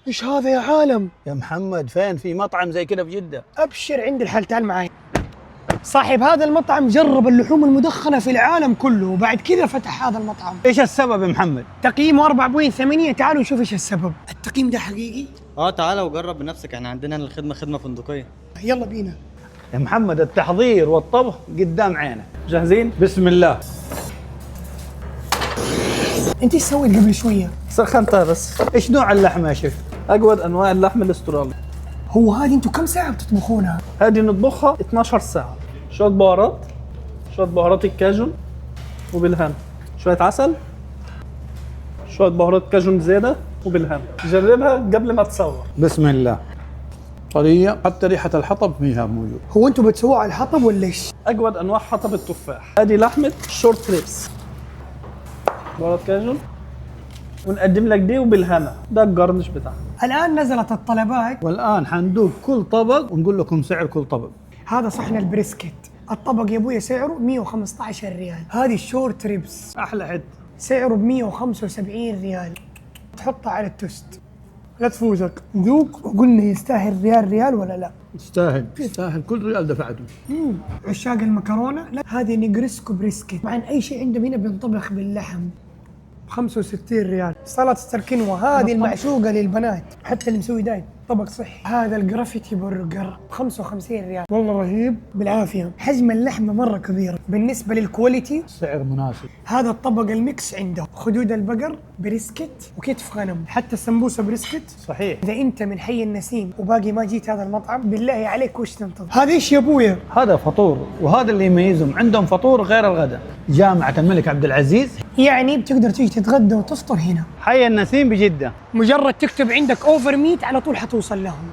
ايش هذا يا عالم؟ يا محمد فين في مطعم زي كذا في جدة؟ ابشر، عند الحل، تعال معي. صاحب هذا المطعم جرب اللحوم المدخنة في العالم كله وبعد كذا فتح هذا المطعم. ايش السبب يا محمد؟ تقييمه 4.8. تعالوا نشوف ايش السبب. التقييم ده حقيقي؟ تعالى وجرب بنفسك، احنا عندنا الخدمة خدمة فندقية. يلا بينا. يا محمد التحضير والطبخ قدام عينك. جاهزين؟ بسم الله. انت ايش سويت قبل شوية؟ سخنتها بس. ايش نوع اللحمة يا شيف؟ اجود انواع اللحم الاسترالي. هو هذه انتوا كم ساعة بتطبخونها؟ هذه نطبخها 12 ساعة. شوية بهارات، شوية بهارات الكاجون وبالهنا، شوية عسل، شوية بهارات كاجون زيادة وبالهنا. جربها قبل ما تصور. بسم الله. طرية، حتى ريحة الحطب فيها موجود. هو انتوا بتسووها على الحطب ولا ايش؟ اجود انواع حطب التفاح. هذه لحمة شورت ريبس، بهارات كاجون، ونقدم لك دي وبالهنا. ده الجرنش بتاعها. الان نزلت الطلبات. والآن حندوق كل طبق ونقول لكم سعر كل طبق. هذا صحن البريسكت، الطبق يا ابويا سعره 115 ريال. هذه الشورت ريبس أحلى حتة. سعره ب 175 ريال. تحطها على التوست. لا تفوزك، ذوق وقلنا يستاهل ريال ولا لا. يستاهل كل ريال دفعته. عشاق المكرونه، لا هذه نجرسكو بريسكت. مع ان اي شيء عندهم هنا بينطبخ باللحم. 65 ريال. سلطه الكنوه هذه المعشوقه للبنات، حتى اللي مسوي دايت طبق صحي. هذا الجرافيتي برجر ب 55 ريال، والله رهيب بالعافيه. حجم اللحمه مره كبير بالنسبه للكواليتي، سعر مناسب. هذا الطبق الميكس عنده خدود البقر بريسكت وكتف غنم، حتى السمبوسه بريسكت. صحيح. اذا انت من حي النسيم وباقي ما جيت هذا المطعم، بالله عليك وش تنتظر؟ هذا ايش يا ابويا؟ هذا فطور، وهذا اللي يميزهم، عندهم فطور غير الغداء. جامعة الملك عبد العزيز، يعني بتقدر تيجي تتغدى وتفطر هنا. حي النسيم بجدة. مجرد تكتب عندك اوفر ميت على طول حتوصل لهم.